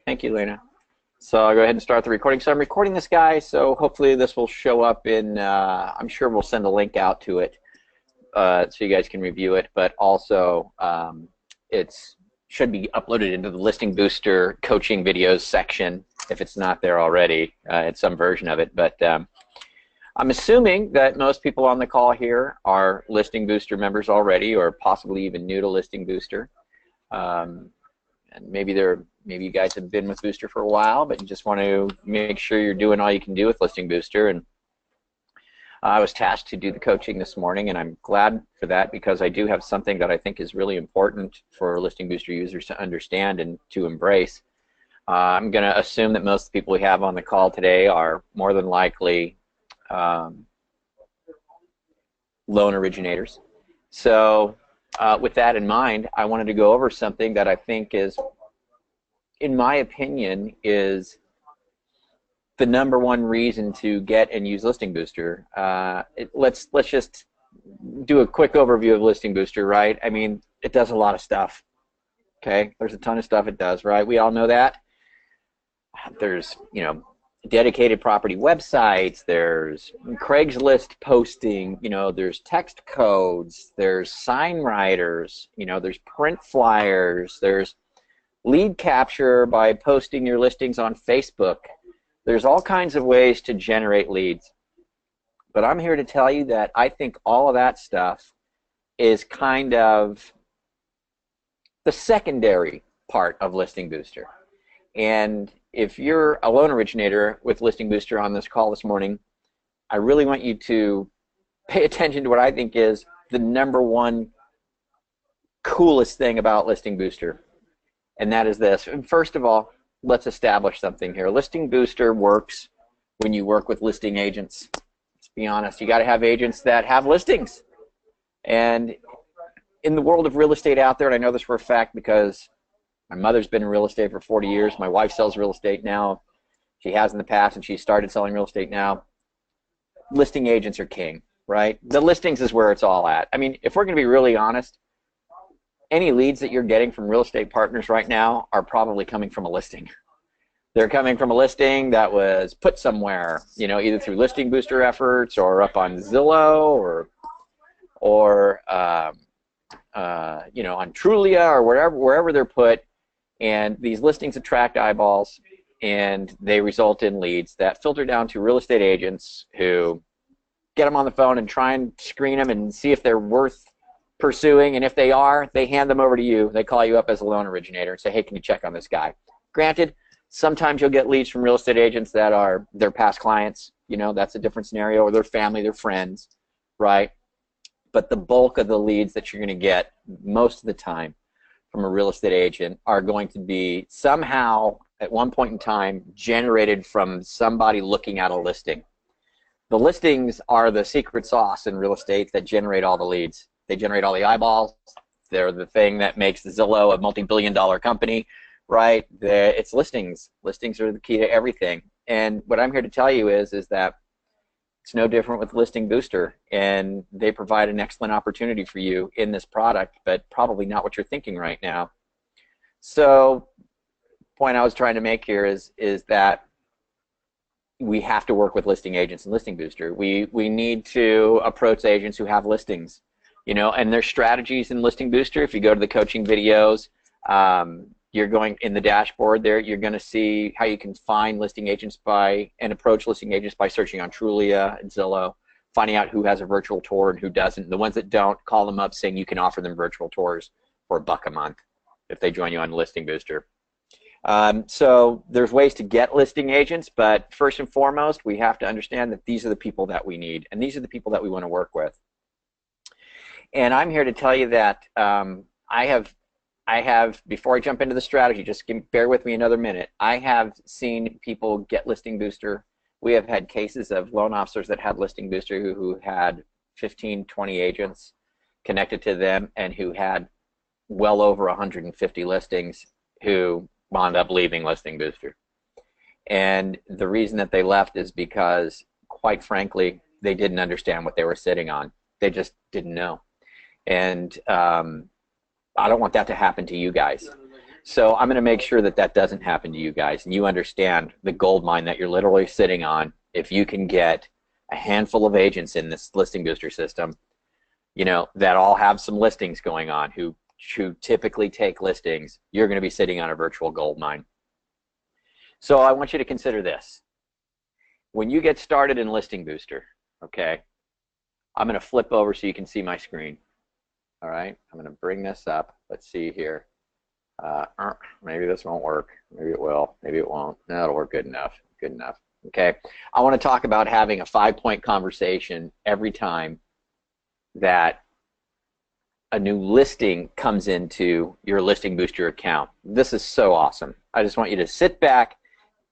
Thank you, Lena. So I'll go ahead and start the recording. So I'm recording this guy, so hopefully this will show up in, I'm sure we'll send a link out to it so you guys can review it, but also it should be uploaded into the Listing Booster coaching videos section if it's not there already. It's some version of it, but I'm assuming that most people on the call here are Listing Booster members already, or possibly even new to Listing Booster. And maybe you guys have been with Booster for a while, but you just want to make sure you're doing all you can do with Listing Booster. And I was tasked to do the coaching this morning, and I'm glad for that because I do have something that I think is really important for Listing Booster users to understand and to embrace. I'm going to assume that most people we have on the call today are more than likely loan originators. So with that in mind, I wanted to go over something that I think is, in my opinion, is the #1 reason to get and use Listing Booster. Let's just do a quick overview of Listing Booster, right? I mean, it does a lot of stuff. Okay, there's a ton of stuff it does, right? We all know that. There's, dedicated property websites, there's Craigslist posting, there's text codes, there's sign writers, there's print flyers, there's lead capture by posting your listings on Facebook. There's all kinds of ways to generate leads. But I'm here to tell you that I think all of that stuff is kind of the secondary part of Listing Booster. And if you're a loan originator with Listing Booster on this call this morning, I really want you to pay attention to what I think is the #1 coolest thing about Listing Booster, and that is this. And first of all, let's establish something here. Listing Booster works when you work with listing agents. Let's be honest. You got to have agents that have listings. And in the world of real estate out there, and I know this for a fact because my mother's been in real estate for 40 years. My wife sells real estate now. She has in the past, and she started selling real estate now. Listing agents are king, right? The listings is where it's all at. I mean, if we're going to be really honest, any leads that you're getting from real estate partners right now are probably coming from a listing. They're coming from a listing that was put somewhere, either through Listing Booster efforts or up on Zillow or on Trulia or wherever they're put. And these listings attract eyeballs, and they result in leads that filter down to real estate agents who get them on the phone and try and screen them and see if they're worth pursuing. And if they are, they hand them over to you. They call you up as a loan originator and say, hey, can you check on this guy? Granted, sometimes you'll get leads from real estate agents that are their past clients. That's a different scenario, or their family, their friends, right? But the bulk of the leads that you're going to get most of the time from a real estate agent are going to be somehow at one point in time generated from somebody looking at a listing. The listings are the secret sauce in real estate that generate all the leads. They generate all the eyeballs. They're the thing that makes Zillow a multi-billion-dollar company, right? It's listings. Listings are the key to everything. And what I'm here to tell you is that it's no different with Listing Booster, and they provide an excellent opportunity for you in this product, but probably not what you're thinking right now. So the point I was trying to make here is that we have to work with listing agents and Listing Booster. We need to approach agents who have listings, and there's strategies in Listing Booster. If you go to the coaching videos, you're going in the dashboard there, you're going to see how you can find listing agents and approach listing agents by searching on Trulia and Zillow, finding out who has a virtual tour and who doesn't. The ones that don't, call them up saying you can offer them virtual tours for $1 a month if they join you on Listing Booster. So there's ways to get listing agents, but first and foremost, we have to understand that these are the people that we need, and these are the people that we want to work with. And I'm here to tell you that I have, before I jump into the strategy, just bear with me another minute. I have seen people get Listing Booster. We have had cases of loan officers that had Listing Booster who had 15, 20 agents connected to them and who had well over 150 listings who wound up leaving Listing Booster. And the reason that they left is because, quite frankly, they didn't understand what they were sitting on. They just didn't know. And I don't want that to happen to you guys. So I'm going to make sure that that doesn't happen to you guys, and you understand the gold mine that you're literally sitting on. If you can get a handful of agents in this listing booster system, you know, that all have some listings going on, who typically take listings, you're going to be sitting on a virtual gold mine. So I want you to consider this. When you get started in Listing Booster, okay, I'm going to flip over so you can see my screen. All right, I'm going to bring this up. Let's see here. Maybe this won't work. Maybe it will. Maybe it won't. No, it'll work good enough. Good enough. Okay, I want to talk about having a 5-point conversation every time that a new listing comes into your Listing Booster account. This is so awesome. I just want you to sit back,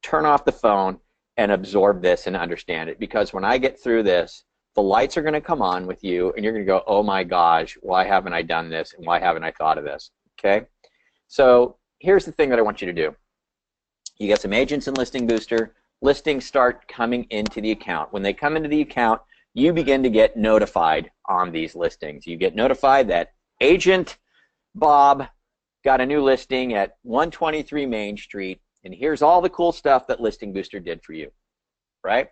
turn off the phone, and absorb this and understand it, because when I get through this, the lights are going to come on with you, and you're going to go, oh my gosh, why haven't I done this, and why haven't I thought of this? Okay, so here's the thing that I want you to do. You get some agents in Listing Booster. Listings start coming into the account. When they come into the account, you begin to get notified on these listings. You get notified that agent Bob got a new listing at 123 Main Street, and here's all the cool stuff that Listing Booster did for you, right?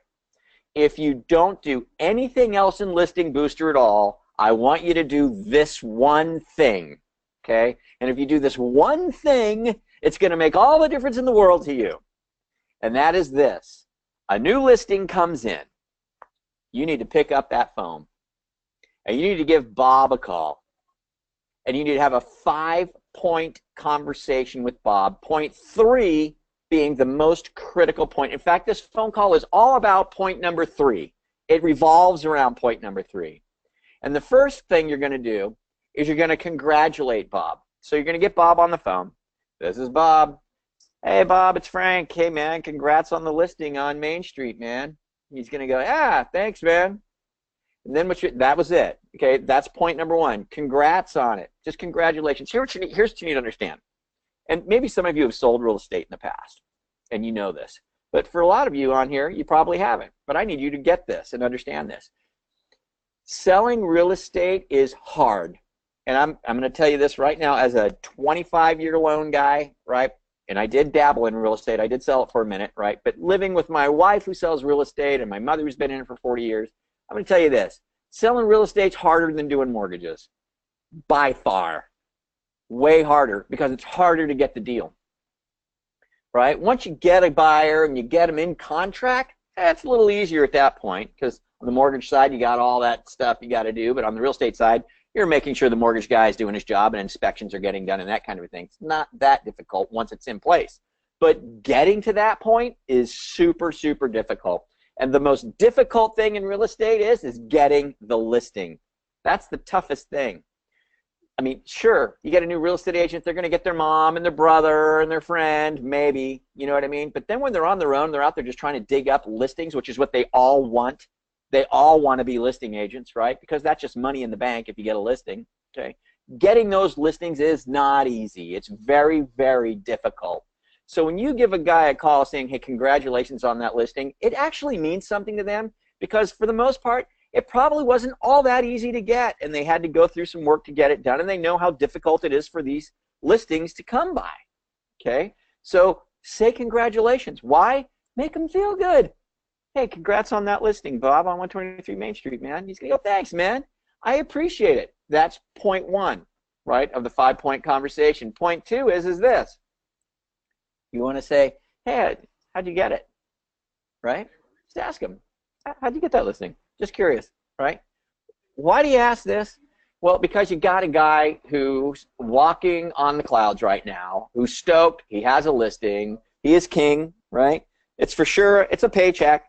If you don't do anything else in Listing Booster at all, I want you to do this one thing, okay? And if you do this one thing, it's going to make all the difference in the world to you. And that is this. A new listing comes in. You need to pick up that phone, and you need to give Bob a call, and you need to have a 5-point conversation with Bob. Point 3 being the most critical point. In fact, this phone call is all about point number 3. It revolves around point number 3. And the first thing you're going to do is you're going to congratulate Bob. So you're going to get Bob on the phone. This is Bob. Hey, Bob, it's Frank. Hey, man, congrats on the listing on Main Street, man. He's going to go, yeah, thanks, man. And then that was it. Okay, that's point number 1. Congrats on it. Just congratulations. Here's what you need to understand. And maybe some of you have sold real estate in the past, and you know this. But for a lot of you on here, you probably haven't. But I need you to get this and understand this. Selling real estate is hard. And I'm going to tell you this right now as a 25-year loan guy, right? And I did dabble in real estate. I did sell it for a minute, right? But living with my wife who sells real estate and my mother who's been in it for 40 years, I'm going to tell you this. Selling real estate's harder than doing mortgages. By far. Way harder, because it's harder to get the deal. Right? Once you get a buyer and you get them in contract, it's a little easier at that point, because on the mortgage side, you got all that stuff you got to do. But on the real estate side, you're making sure the mortgage guy is doing his job and inspections are getting done and that kind of thing. It's not that difficult once it's in place. But getting to that point is super, super difficult. And the most difficult thing in real estate is getting the listing. That's the toughest thing. I mean, sure, you get a new real estate agent, they're going to get their mom and their brother and their friend, maybe, you know what I mean? But then when they're on their own, they're out there just trying to dig up listings, which is what they all want. They all want to be listing agents, right? Because that's just money in the bank if you get a listing, okay? Getting those listings is not easy. It's very, very difficult. So when you give a guy a call saying, hey, congratulations on that listing, it actually means something to them, because for the most part, it probably wasn't all that easy to get, and they had to go through some work to get it done, and they know how difficult it is for these listings to come by, okay? So say congratulations. Why? Make them feel good. Hey, congrats on that listing, Bob, on 123 Main Street, man. He's going to go, thanks, man. I appreciate it. That's point 1, right, of the 5-point conversation. Point 2 is this. You want to say, hey, how'd you get it, right? Just ask him, how'd you get that listing? Just curious, right? Why do you ask this? Well, because you got a guy who's walking on the clouds right now, who's stoked, he has a listing, he is king, right? It's for sure, it's a paycheck.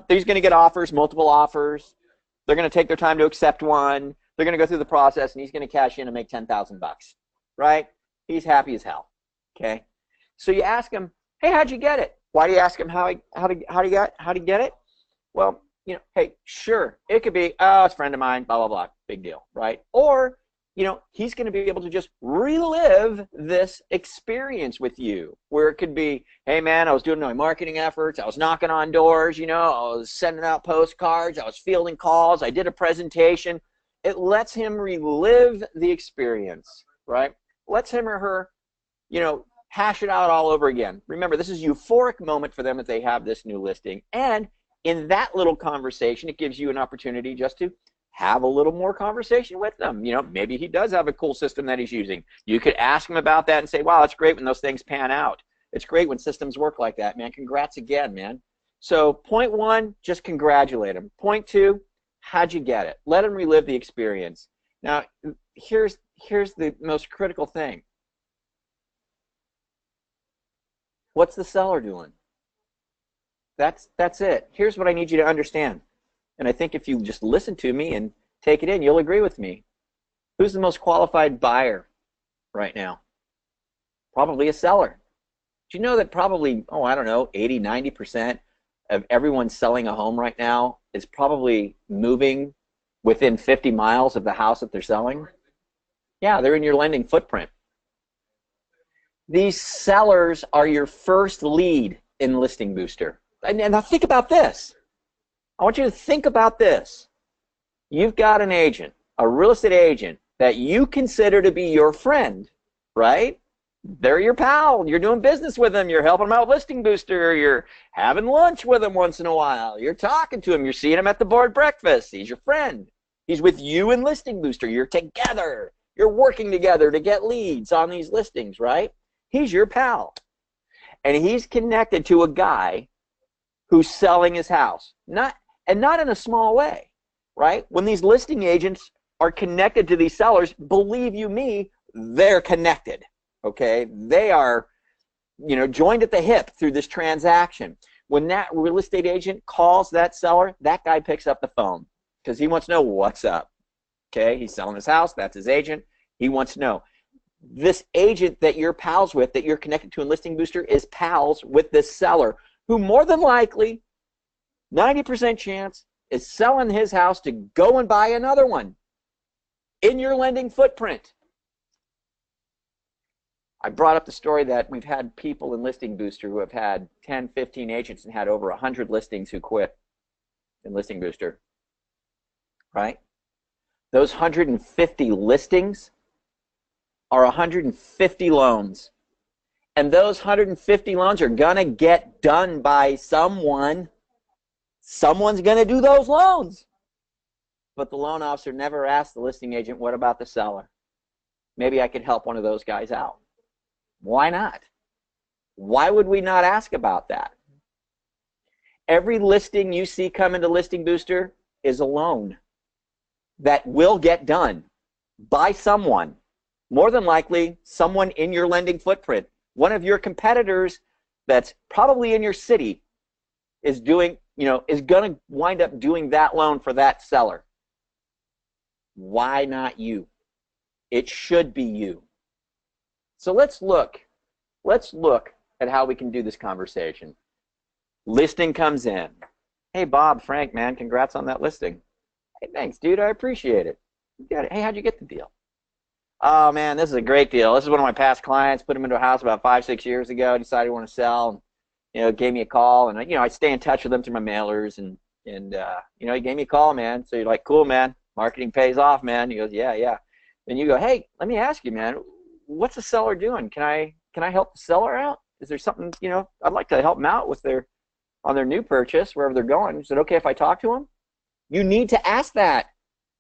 He's going to get offers, multiple offers. They're going to take their time to accept one. They're going to go through the process, and he's going to cash in and make $10,000 bucks, right? He's happy as hell, okay? So you ask him, hey, how'd you get it? Why do you ask him how do you get it? Well, you know, hey, sure, it could be, oh, it's a friend of mine, blah, blah, blah, big deal, right? Or, you know, he's going to be able to just relive this experience with you, where it could be, hey, man, I was doing my marketing efforts, I was knocking on doors, you know, I was sending out postcards, I was fielding calls, I did a presentation. It lets him relive the experience, right? Lets him or her hash it out all over again. Remember, this is a euphoric moment for them that they have this new listing. And in that little conversation, it gives you an opportunity just to have a little more conversation with them. Maybe he does have a cool system that he's using. You could ask him about that and say, wow, it's great when those things pan out. It's great when systems work like that, man. Congrats again, man. So point one, just congratulate him. Point two, how'd you get it? Let him relive the experience. Now, here's the most critical thing. What's the seller doing? That's it. Here's what I need you to understand. And I think if you just listen to me and take it in, you'll agree with me. Who's the most qualified buyer right now? Probably a seller. Do you know that probably, I don't know, 80, 90% of everyone selling a home right now is probably moving within 50 miles of the house that they're selling? Yeah, they're in your lending footprint. These sellers are your first lead in Listing Booster. And now think about this. I want you to think about this. You've got an agent, a real estate agent, that you consider to be your friend, right? They're your pal. You're doing business with them. You're helping them out with Listing Booster. You're having lunch with them once in a while. You're talking to him. You're seeing him at the board breakfast. He's your friend. He's with you in Listing Booster. You're together. You're working together to get leads on these listings, right? He's your pal. And he's connected to a guy who's selling his house. Not in a small way, right? When these listing agents are connected to these sellers, believe you me, they're connected, okay? They are, joined at the hip through this transaction. When that real estate agent calls that seller, that guy picks up the phone because he wants to know what's up, okay? He's selling his house. That's his agent. He wants to know. This agent that you're pals with, that you're connected to in Listing Booster, is pals with this seller who more than likely, 90% chance, is selling his house to go and buy another one in your lending footprint. I brought up the story that we've had people in Listing Booster who have had 10, 15 agents and had over 100 listings who quit in Listing Booster, right? Those 150 listings are 150 loans. And those 150 loans are going to get done by someone. Someone's going to do those loans. But the loan officer never asked the listing agent, what about the seller? Maybe I could help one of those guys out. Why not? Why would we not ask about that? Every listing you see come into Listing Booster is a loan that will get done by someone. More than likely, someone in your lending footprint. One of your competitors that's probably in your city is doing, is going to wind up doing that loan for that seller. Why not you? It should be you. So let's look at how we can do this conversation. Listing comes in. Hey, Bob, Frank, man, congrats on that listing. Hey, thanks, dude, I appreciate it. You got it. Hey, how'd you get the deal? Oh, man, this is a great deal. This is one of my past clients. Put him into a house about 5, 6 years ago. Decided he wanted to sell. And, gave me a call. And, I stay in touch with them through my mailers. And he gave me a call, man. So you're like, cool, man. Marketing pays off, man. He goes, yeah. Then you go, hey, let me ask you, man. What's the seller doing? Can I help the seller out? Is there something, I'd like to help them out with on their new purchase, wherever they're going. Is it okay if I talk to them? You need to ask that,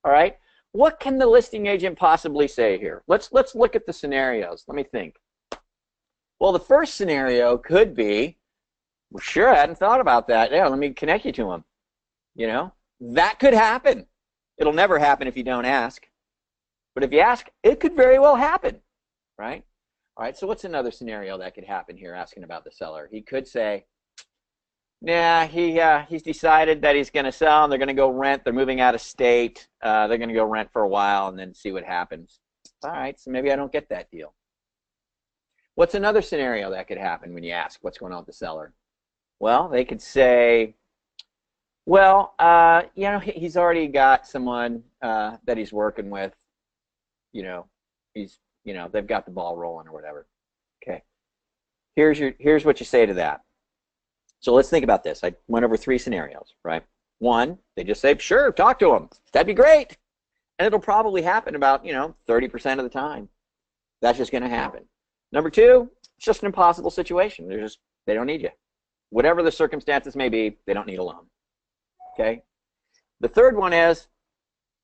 all right? What can the listing agent possibly say here? Let's look at the scenarios. Let me think. Well, the first scenario could be, well, sure, I hadn't thought about that. Yeah, let me connect you to him. That could happen. It'll never happen if you don't ask. But if you ask, it could very well happen, right? All right, so what's another scenario that could happen here, asking about the seller? He could say, nah, he's decided that he's going to sell, and they're going to go rent. They're moving out of state. They're going to go rent for a while and then see what happens. All right, so maybe I don't get that deal. What's another scenario that could happen when you ask what's going on with the seller? Well, they could say, well, he's already got someone that he's working with. They've got the ball rolling or whatever. Okay. Here's what you say to that. So let's think about this. I went over 3 scenarios, right? One, they just say, sure, talk to them. That'd be great. And it'll probably happen about, 30% of the time. That's just going to happen. Number two, it's just an impossible situation. They don't need you. Whatever the circumstances may be, they don't need a loan. Okay? The third one is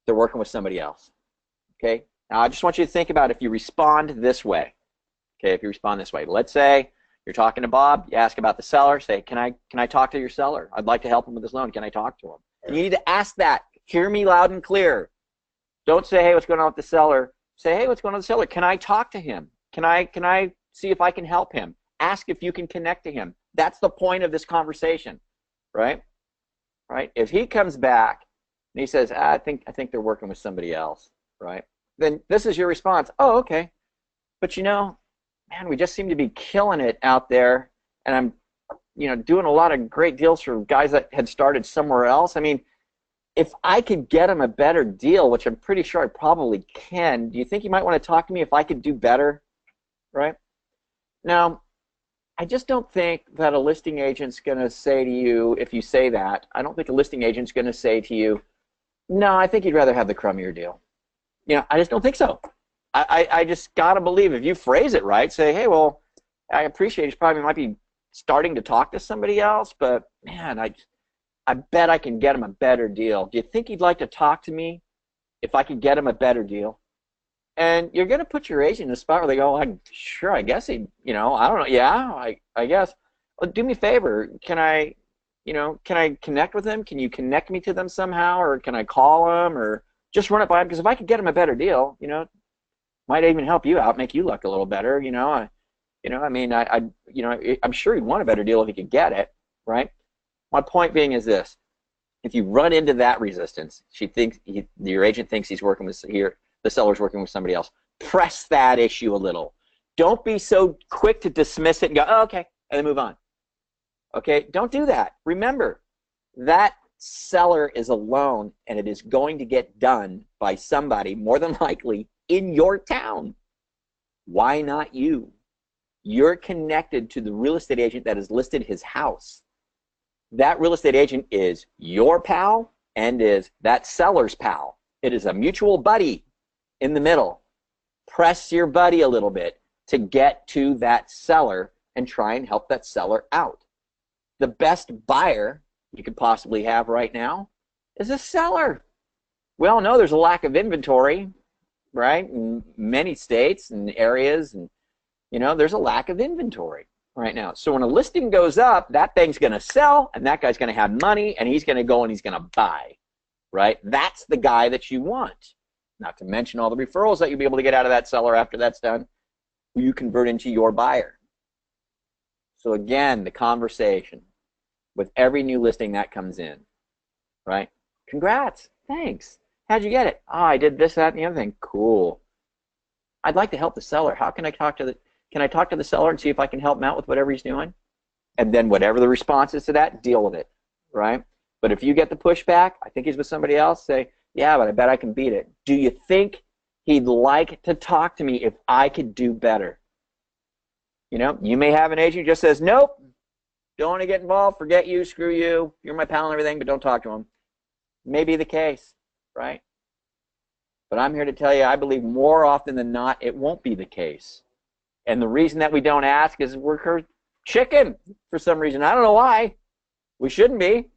they're working with somebody else. Okay? Now, I just want you to think about if you respond this way. Okay, if you respond this way. Let's say you're talking to Bob, you ask about the seller, say, can I talk to your seller? I'd like to help him with this loan. Can I talk to him? And you need to ask that. Hear me loud and clear. Don't say, hey, what's going on with the seller? Say, hey, what's going on with the seller? Can I talk to him? Can I see if I can help him? Ask if you can connect to him. That's the point of this conversation, right? Right? If he comes back and he says, I think they're working with somebody else, right? Then this is your response. Oh, okay. But you know, man, we just seem to be killing it out there, and I'm, doing a lot of great deals for guys that had started somewhere else. I mean, if I could get them a better deal, which I'm pretty sure I probably can, do you think you might want to talk to me if I could do better, right? Now, I just don't think that a listing agent's going to say to you, if you say that, I don't think a listing agent's going to say to you, no, I think you'd rather have the crummier deal. I just don't think so. I just got to believe if you phrase it right, say, hey, well, I appreciate it. You probably might be starting to talk to somebody else, but, man, I bet I can get him a better deal. Do you think he'd like to talk to me if I could get him a better deal? And you're going to put your agent in a spot where they go, sure, I guess he'd, I don't know. Yeah, I guess. Well, do me a favor. Can I connect with him? Can you connect me to them somehow? Or can I call him or just run it by him? Because if I could get him a better deal, might even help you out, make you look a little better, I'm sure he'd want a better deal if he could get it, right? My point being is this: if you run into that resistance, your agent thinks he's working with the seller's working with somebody else. Press that issue a little. Don't be so quick to dismiss it and go, oh, okay, and then move on. Okay, don't do that. Remember, that seller is alone, and it is going to get done by somebody, more than likely, in your town. Why not you? You're connected to the real estate agent that has listed his house. That real estate agent is your pal and is that seller's pal. It is a mutual buddy in the middle. Press your buddy a little bit to get to that seller and try and help that seller out. The best buyer you could possibly have right now is a seller. We all know there's a lack of inventory, right, in many states and areas, and there's a lack of inventory right now. So when a listing goes up, that thing's going to sell, and that guy's going to have money, and he's going to go and he's going to buy, right? That's the guy that you want. Not to mention all the referrals that you'll be able to get out of that seller after that's done, who you convert into your buyer. So again, the conversation with every new listing that comes in, right? Congrats, thanks. How'd you get it? Oh, I did this, that, and the other thing. Cool. I'd like to help the seller. How can I talk to the seller and see if I can help him out with whatever he's doing? And then whatever the response is to that, deal with it, right? But if you get the pushback, I think he's with somebody else, say, yeah, but I bet I can beat it. Do you think he'd like to talk to me if I could do better? You may have an agent who just says, nope, don't want to get involved, forget you, screw you, you're my pal and everything, but don't talk to him. May be the case, right? But I'm here to tell you, I believe more often than not, it won't be the case. And the reason that we don't ask is we're chicken for some reason. I don't know why. We shouldn't be.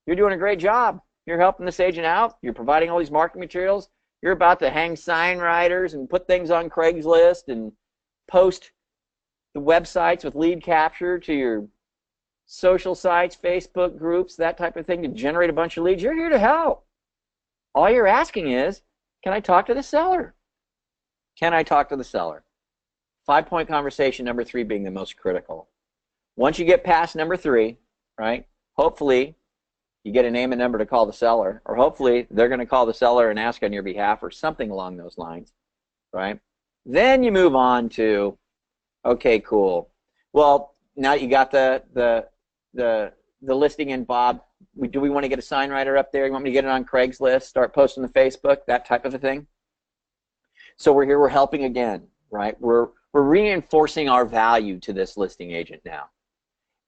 You're doing a great job. You're helping this agent out. You're providing all these marketing materials. You're about to hang sign riders and put things on Craigslist and post the websites with lead capture to your social sites, Facebook groups, that type of thing to generate a bunch of leads. You're here to help. All you're asking is, can I talk to the seller? Can I talk to the seller? 5-point conversation, number 3 being the most critical. Once you get past number 3, right, hopefully you get a name and number to call the seller, or hopefully they're going to call the seller and ask on your behalf or something along those lines, right? Then you move on to, okay, cool. Well, now you got the listing in, Bob. Do we want to get a sign writer up there? You want me to get it on Craigslist, start posting to Facebook, that type of a thing? So we're here, we're helping again, right? We're reinforcing our value to this listing agent now.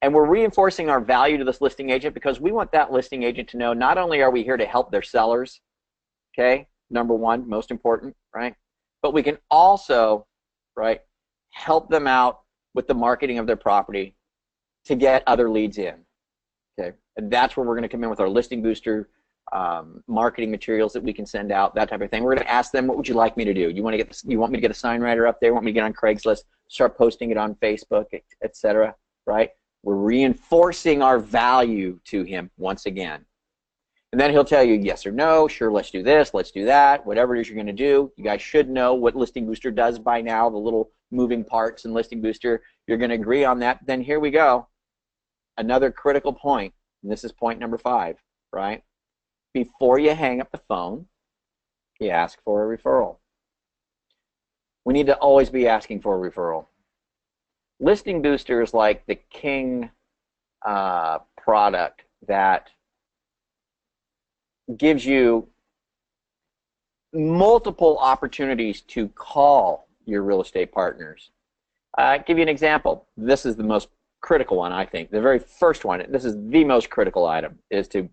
And we're reinforcing our value to this listing agent because we want that listing agent to know not only are we here to help their sellers, okay, number one, most important, right? But we can also, right, help them out with the marketing of their property to get other leads in. Okay, and that's where we're going to come in with our listing booster marketing materials that we can send out, that type of thing. We're going to ask them, what would you like me to do? You want me to get a sign writer up there? Want me to get on Craigslist? Start posting it on Facebook, etc. Right? We're reinforcing our value to him once again. And then he'll tell you yes or no, sure, let's do this, let's do that, whatever it is you're going to do. You guys should know what Listing Booster does by now, the little moving parts in Listing Booster. You're going to agree on that. Then here we go. Another critical point, and this is point number 5, right? Before you hang up the phone, you ask for a referral. We need to always be asking for a referral. Listing Booster is like the king product that gives you multiple opportunities to call your real estate partners. I'll give you an example. This is the most critical one, I think. The very first one, this is the most critical item, is to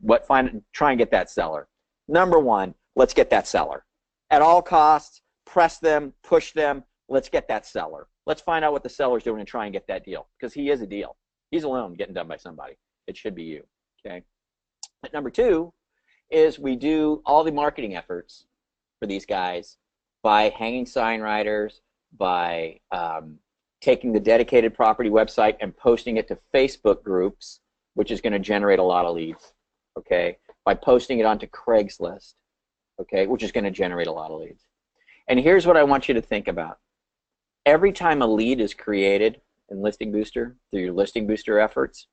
try and get that seller. Number 1, let's get that seller. At all costs, press them, push them, let's get that seller. Let's find out what the seller's doing and try and get that deal, because he is a deal. He's a loan getting done by somebody. It should be you, okay? But number 2 is we do all the marketing efforts for these guys by hanging sign writers, by taking the dedicated property website and posting it to Facebook groups, which is going to generate a lot of leads, okay? By posting it onto Craigslist, okay, which is going to generate a lot of leads. And here's what I want you to think about. Every time a lead is created in Listing Booster, through your Listing Booster efforts,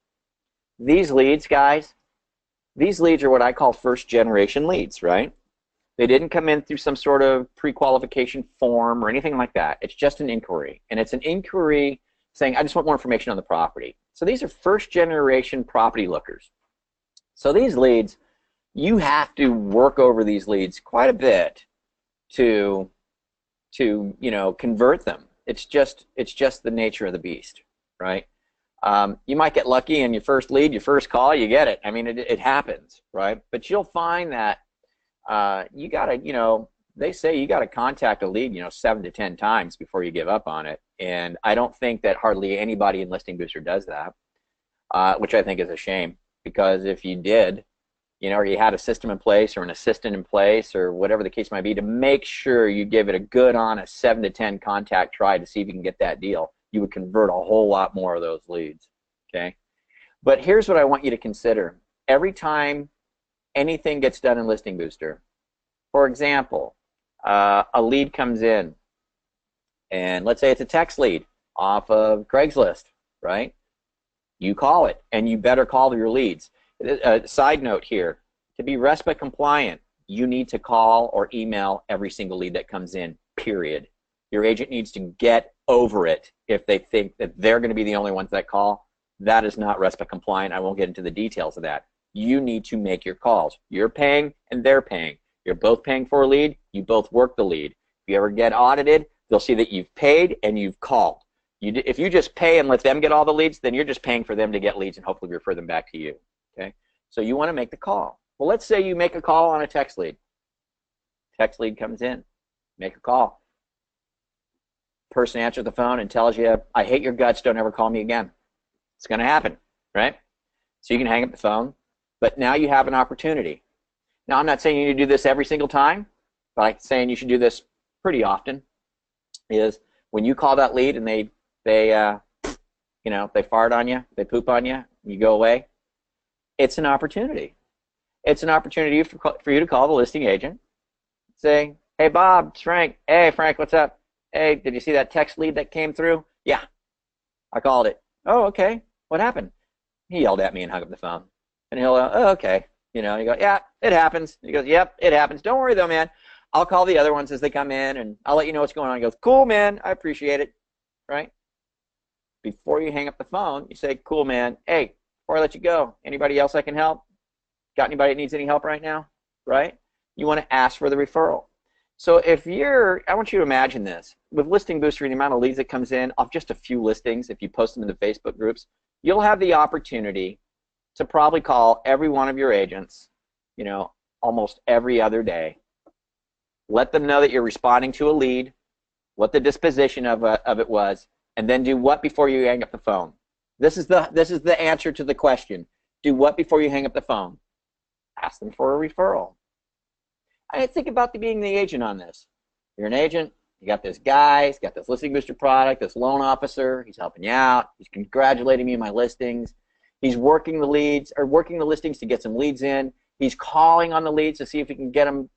these leads, guys, these leads are what I call first-generation leads, right? They didn't come in through some sort of pre-qualification form or anything like that. It's just an inquiry. And it's an inquiry saying, I just want more information on the property. So these are first-generation property lookers. So these leads, you have to work over these leads quite a bit to convert them. It's just the nature of the beast, right? You might get lucky in your first lead, your first call, you get it. I mean, it happens, right? But you'll find that you gotta, they say you gotta contact a lead, 7 to 10 times before you give up on it. And I don't think that hardly anybody in Listing Booster does that, which I think is a shame, because if you did, or you had a system in place or an assistant in place or whatever the case might be, to make sure you give it a good, honest 7 to 10 contact try to see if you can get that deal, you would convert a whole lot more of those leads, okay? But here's what I want you to consider. Every time anything gets done in Listing Booster, for example, a lead comes in, and let's say it's a text lead off of Craigslist, right? You call it, and you better call your leads. Side note here, to be RESPA compliant, you need to call or email every single lead that comes in, period. Your agent needs to get over it if they think that they're going to be the only ones that call. That is not RESPA compliant. I won't get into the details of that. You need to make your calls. You're paying and they're paying. You're both paying for a lead. You both work the lead. If you ever get audited, they'll see that you've paid and you've called. If you just pay and let them get all the leads, then you're just paying for them to get leads and hopefully refer them back to you. Okay? So you want to make the call. Well, let's say you make a call on a text lead. Text lead comes in. Make a call. Person answers the phone and tells you, I hate your guts, don't ever call me again. It's going to happen, right? So you can hang up the phone, but now you have an opportunity. Now, I'm not saying you need to do this every single time, but I'm saying you should do this pretty often, is when you call that lead and they fart on you, they poop on you, you go away, it's an opportunity. It's an opportunity for you to call the listing agent, say, hey, Bob, it's Frank. Hey, Frank, what's up? Hey, did you see that text lead that came through? Yeah, I called it. Oh, okay. What happened? He yelled at me and hung up the phone. And he'll, oh, okay. You go, yeah, it happens. He goes, yep, it happens. Don't worry, though, man. I'll call the other ones as they come in, and I'll let you know what's going on. He goes, cool, man. I appreciate it. Right? Before you hang up the phone, you say, cool, man. Hey, before I let you go, anybody else I can help? Got anybody that needs any help right now? Right? You want to ask for the referral. So I want you to imagine this. With Listing Booster and the amount of leads that comes in off just a few listings, if you post them in the Facebook groups, you'll have the opportunity to probably call every one of your agents, almost every other day. Let them know that you're responding to a lead, what the disposition of it was, And then do what before you hang up the phone? This is the answer to the question. Do what before you hang up the phone? Ask them for a referral. I think about being the agent on this. You're an agent. You got this guy. He's got this listing booster product. This loan officer. He's helping you out. He's congratulating me on my listings. He's working the leads or working the listings to get some leads in. He's calling on the leads to see if he can get them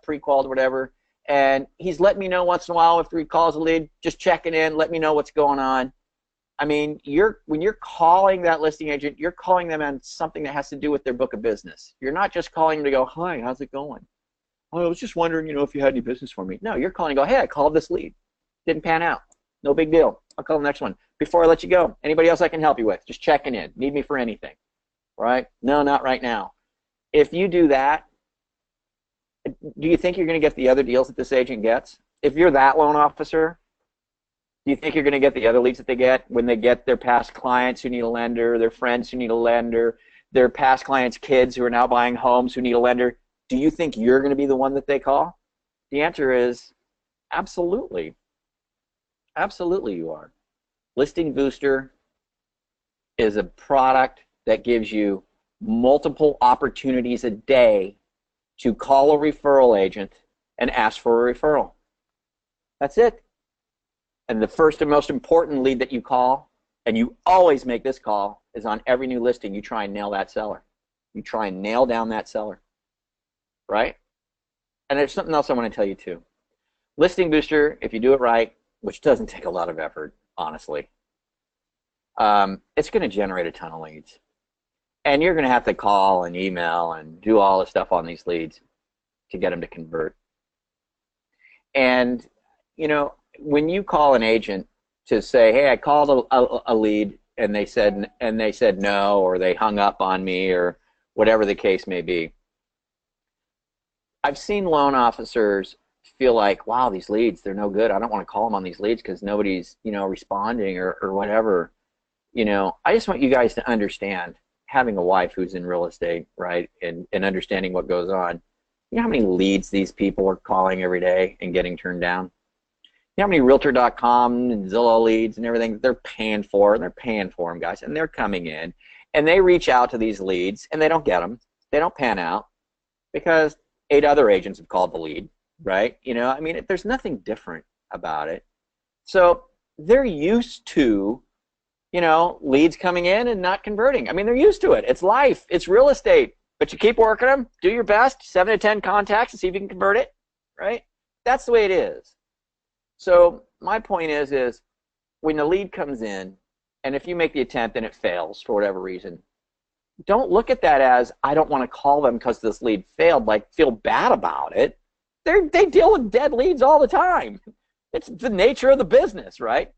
pre-qualified or whatever. And he's letting me know once in a while after he calls a lead, just checking in, let me know what's going on. I mean, when you're calling that listing agent, you're calling them on something that has to do with their book of business. You're not just calling them to go, hi, how's it going? Oh, I was just wondering, if you had any business for me. No, you're calling to go, hey, I called this lead. Didn't pan out. No big deal. I'll call the next one. Before I let you go, anybody else I can help you with? Just checking in. Need me for anything? Right? No, not right now. If you do that, do you think you're going to get the other deals that this agent gets? If you're that loan officer, do you think you're going to get the other leads that they get when they get their past clients who need a lender, their friends who need a lender, their past clients' kids who are now buying homes who need a lender? Do you think you're going to be the one that they call? The answer is absolutely. Absolutely you are. Listing Booster is a product that gives you multiple opportunities a day to call a referral agent and ask for a referral. That's it. And the first and most important lead that you call, and you always make this call, is on every new listing, you try and nail that seller. You try and nail down that seller. Right? And there's something else I want to tell you too. Listing Booster, if you do it right, which doesn't take a lot of effort, honestly, it's going to generate a ton of leads. And you're going to have to call and email and do all the stuff on these leads to get them to convert. And, when you call an agent to say, hey, I called a lead and they said no, or they hung up on me, or whatever the case may be, I've seen loan officers feel like, wow, these leads, they're no good. I don't want to call them on these leads because nobody's, responding or whatever. I just want you guys to understand, having a wife who's in real estate, right, and understanding what goes on. You know how many leads these people are calling every day and getting turned down? You know how many Realtor.com and Zillow leads and everything that they're paying for? And they're paying for them, guys, and they're coming in. And they reach out to these leads, and they don't get them. They don't pan out because 8 other agents have called the lead, right? There's nothing different about it. So they're used to, leads coming in and not converting. They're used to it. It's life. It's real estate. But you keep working them. Do your best. 7 to 10 contacts and see if you can convert it, right? That's the way it is. So my point is when the lead comes in, and if you make the attempt and it fails for whatever reason, don't look at that as, I don't want to call them because this lead failed, like feel bad about it. They deal with dead leads all the time. It's the nature of the business, right?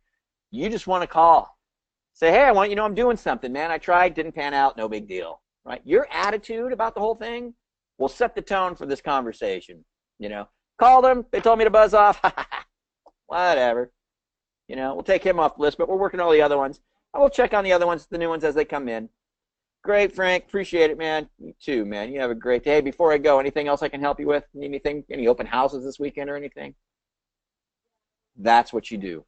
You just want to call. Say, hey, I want you to know I'm doing something, man. I tried, didn't pan out, no big deal, right? Your attitude about the whole thing will set the tone for this conversation. Called them, they told me to buzz off. Whatever. We'll take him off the list, but we're working all the other ones. I will check on the other ones, the new ones as they come in. Great, Frank. Appreciate it, man. You too, man. You have a great day. Before I go, anything else I can help you with? Need anything? Any open houses this weekend or anything? That's what you do.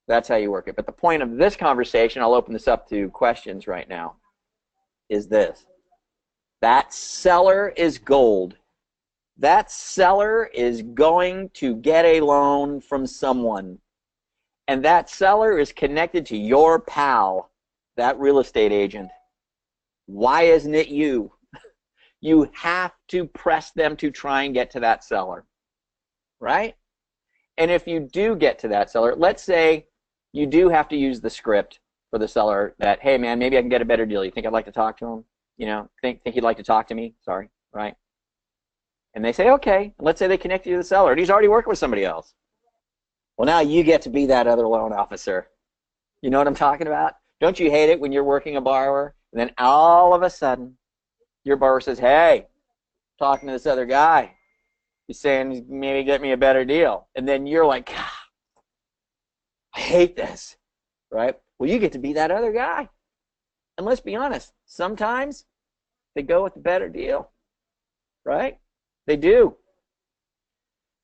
That's how you work it. But the point of this conversation, I'll open this up to questions right now, is this. That seller is gold. That seller is going to get a loan from someone. And that seller is connected to your pal, that real estate agent. Why isn't it you? You have to press them to try and get to that seller, right? And if you do get to that seller, let's say you do have to use the script for the seller that, hey, man, maybe I can get a better deal. You think I'd like to talk to him? Think he'd like to talk to me? Sorry, right? And they say, okay. Let's say they connect you to the seller, and he's already working with somebody else. Well, now you get to be that other loan officer. You know what I'm talking about? Don't you hate it when you're working a borrower, and then all of a sudden, your borrower says, hey, talking to this other guy. He's saying maybe get me a better deal. And then you're like, God, I hate this, right? Well, you get to be that other guy. And let's be honest, sometimes they go with the better deal, right? They do.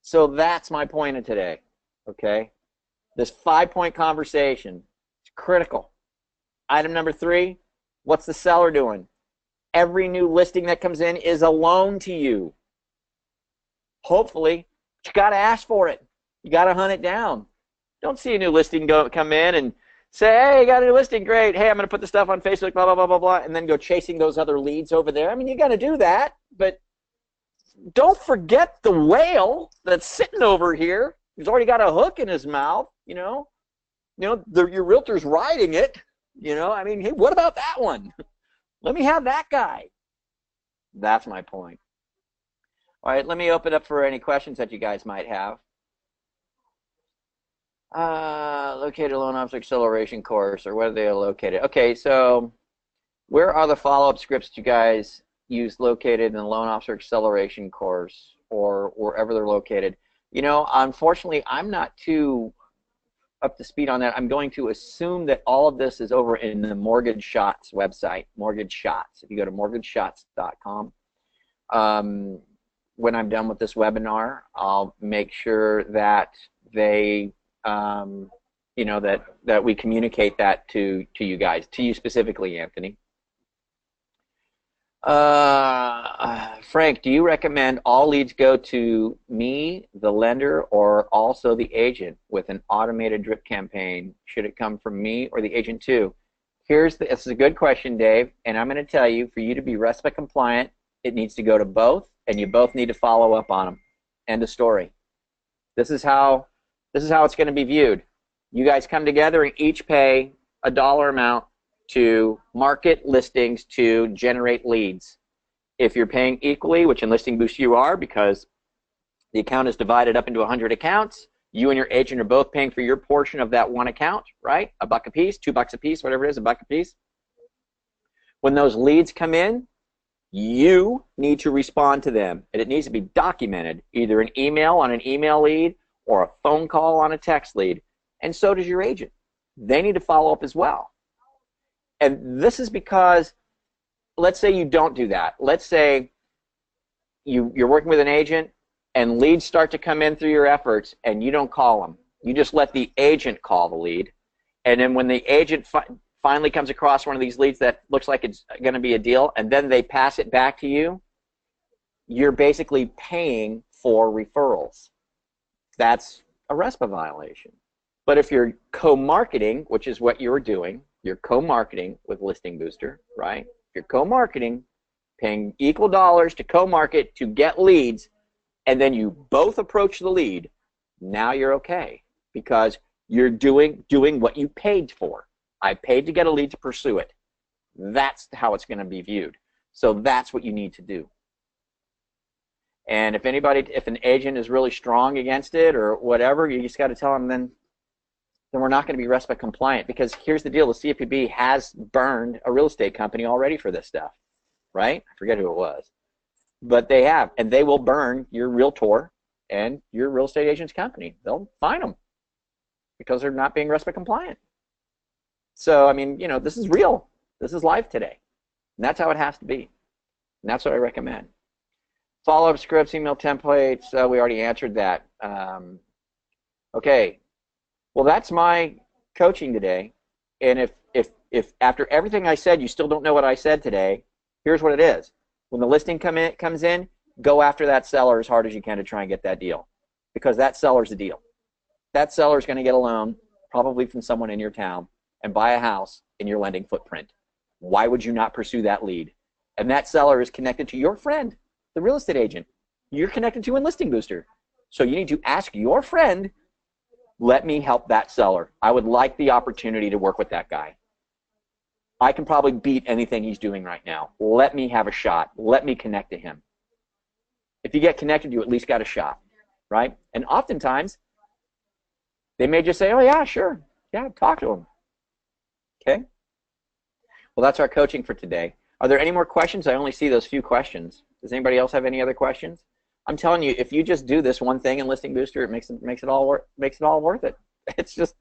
So that's my point of today, okay? This 5-point conversation is critical. Item number 3, what's the seller doing? Every new listing that comes in is a loan to you. Hopefully, but you got to ask for it. You got to hunt it down. Don't see a new listing come in and say, hey, you got a new listing, great. Hey, I'm going to put the stuff on Facebook, blah, blah, blah, blah, blah, and then go chasing those other leads over there. I mean, you got to do that, but don't forget the whale that's sitting over here. He's already got a hook in his mouth, your realtor's riding it, I mean, hey, what about that one? Let me have that guy. That's my point. All right, let me open up for any questions that you guys might have. Located loan officer acceleration course, or where they are located. Okay, so where are the follow-up scripts you guys use located in the loan officer acceleration course, or wherever they're located? Unfortunately, I'm not too up to speed on that. I'm going to assume that all of this is over in the Mortgage Shots website, Mortgage Shots. If you go to mortgageshots.com, when I'm done with this webinar, I'll make sure that they, that we communicate that to you guys, to you specifically, Anthony. Frank, do you recommend all leads go to me, the lender, or also the agent with an automated drip campaign? Should it come from me or the agent too? This is a good question, Dave, and I'm going to tell you, for you to be RESPA compliant, it needs to go to both, and you both need to follow up on them. End of story. This is how it's going to be viewed. You guys come together and each pay a dollar amount to market listings to generate leads. If you're paying equally, which in Listing Boost you are, because the account is divided up into 100 accounts, you and your agent are both paying for your portion of that one account, right? $1 a piece, $2 a piece, whatever it is, $1 a piece. When those leads come in, you need to respond to them, and it needs to be documented, either an email on an email lead or a phone call on a text lead, and so does your agent. They need to follow up as well. And this is because, let's say you don't do that. Let's say you're working with an agent and leads start to come in through your efforts and you don't call them. You just let the agent call the lead. And then when the agent finally comes across one of these leads that looks like it's going to be a deal, and then they pass it back to you, you're basically paying for referrals. That's a RESPA violation. But if you're co-marketing, which is what you're doing, you're co-marketing with Listing Booster, right? You're co-marketing, paying equal dollars to co-market to get leads, and then you both approach the lead, now you're okay, because you're doing what you paid for. I paid to get a lead to pursue it. That's how it's going to be viewed. So that's what you need to do. And if an agent is really strong against it or whatever, you just got to tell them then we're not going to be RESPA compliant, because here's the deal, the CFPB has burned a real estate company already for this stuff, right? I forget who it was. But they have, and they will burn your realtor and your real estate agent's company. They'll fine them because they're not being RESPA compliant. So, I mean, this is real. This is live today. And that's how it has to be. And that's what I recommend. Follow-up scripts, email templates, we already answered that. Okay. Well, that's my coaching today. And if after everything I said you still don't know what I said today, here's what it is. When the listing comes in, go after that seller as hard as you can to try and get that deal, because that seller's the deal. That seller's going to get a loan, probably from someone in your town, and buy a house in your lending footprint. Why would you not pursue that lead? And that seller is connected to your friend, the real estate agent you're connected to in Listing Booster. So you need to ask your friend, let me help that seller. I would like the opportunity to work with that guy. I can probably beat anything he's doing right now. Let me have a shot. Let me connect to him. If you get connected, you at least got a shot, right? And oftentimes, they may just say, oh, yeah, sure. Yeah, talk to him. Okay? Well, that's our coaching for today. Are there any more questions? I only see those few questions. Does anybody else have any other questions? I'm telling you, if you just do this one thing in Listing Booster, it makes it all worth it. It's just,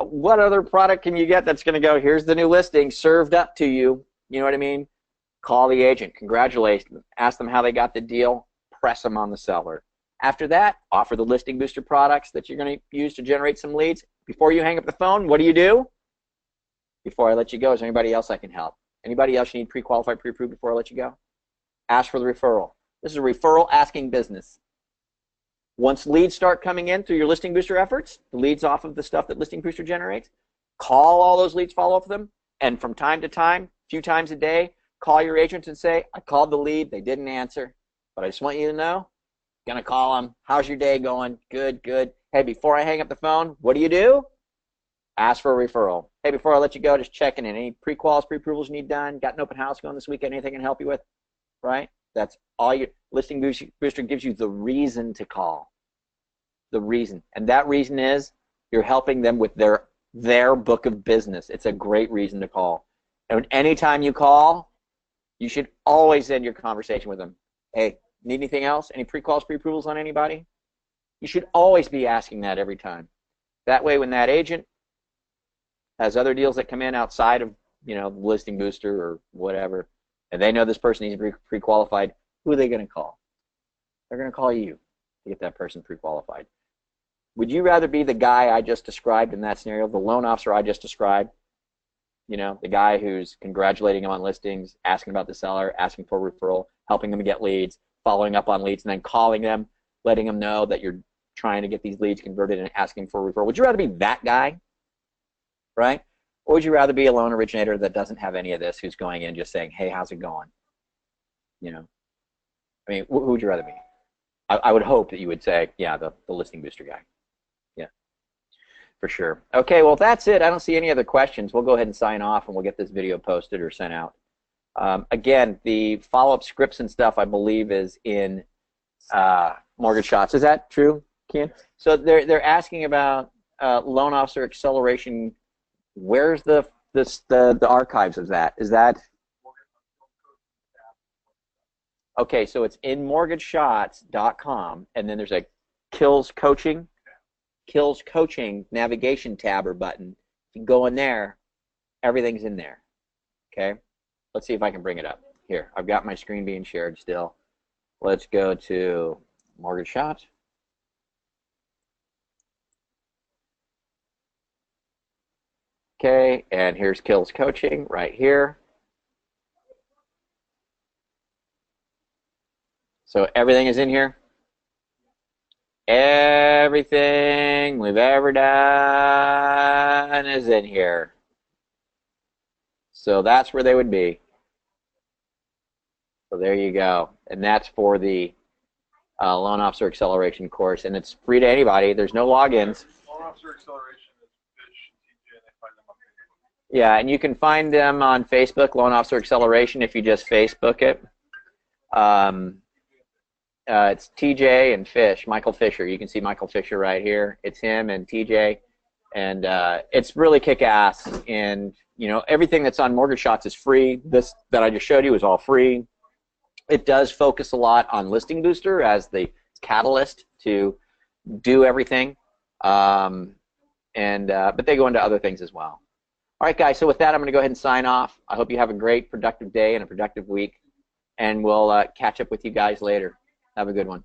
what other product can you get that's going to go, here's the new listing served up to you, you know what I mean? Call the agent, congratulate them, ask them how they got the deal, press them on the seller. After that, offer the Listing Booster products that you're going to use to generate some leads, Before you hang up the phone, what do you do? Before I let you go, is there anybody else I can help? Anybody else you need pre-qualified, pre-approved before I let you go? Ask for the referral. This is a referral asking business. Once leads start coming in through your listing booster efforts, the leads off of the stuff that listing booster generates, call all those leads, follow up with them, and from time to time, a few times a day, call your agents and say, I called the lead, they didn't answer, but I just want you to know, gonna call them, how's your day going? Good, good. Hey, before I hang up the phone, what do? Ask for a referral. Hey, before I let you go, just checking in. Any pre-quals, pre-approvals you need done? Got an open house going this weekend? Anything I can help you with? Right? That's all your listing booster gives you, the reason to call. The reason. And that reason is you're helping them with their book of business. It's a great reason to call. And anytime you call, you should always end your conversation with them. Hey, need anything else? Any pre-quals, pre-approvals on anybody? You should always be asking that every time. That way, when that agent has other deals that come in outside of, listing booster or whatever, and they know this person needs to be pre-qualified, who are they going to call? They're going to call you to get that person pre-qualified. Would you rather be the guy I just described in that scenario, the loan officer I just described, the guy who's congratulating them on listings, asking about the seller, asking for a referral, helping them get leads, following up on leads, and then calling them, letting them know that you're trying to get these leads converted and asking for a referral? Would you rather be that guy, right? Or would you rather be a loan originator that doesn't have any of this, who's going in just saying, hey, how's it going? I mean, who would you rather be? I would hope that you would say, yeah, the listing booster guy. Yeah, for sure. Okay, well, that's it. I don't see any other questions. We'll go ahead and sign off, and we'll get this video posted or sent out. Again, the follow-up scripts and stuff, I believe, is in Mortgage Shots. Is that true, Ken? So they're asking about loan officer acceleration. Where's the archives of that? Is that okay? So it's in mortgageshots.com, and then there's a Kills Coaching navigation tab or button. You can go in there. Everything's in there. Okay. Let's see if I can bring it up. Here, I've got my screen being shared still. Let's go to Mortgage Shots. Okay, and here's Kills Coaching right here. So everything is in here. Everything we've ever done is in here. So that's where they would be. So there you go. And that's for the Loan Officer Acceleration course. And it's free to anybody. There's no logins. Loan Officer Acceleration is Fish, TJ, and they find them on Facebook. Yeah, and you can find them on Facebook, Loan Officer Acceleration, if you just Facebook it. It's TJ and Fish, Michael Fisher. You can see Michael Fisher right here. It's him and TJ. And it's really kick-ass. And, everything that's on Mortgage Shots is free. This that I just showed you is all free. It does focus a lot on Listing Booster as the catalyst to do everything. But they go into other things as well. All right, guys, so with that, I'm going to go ahead and sign off. I hope you have a great, productive day and a productive week. And we'll catch up with you guys later. Have a good one.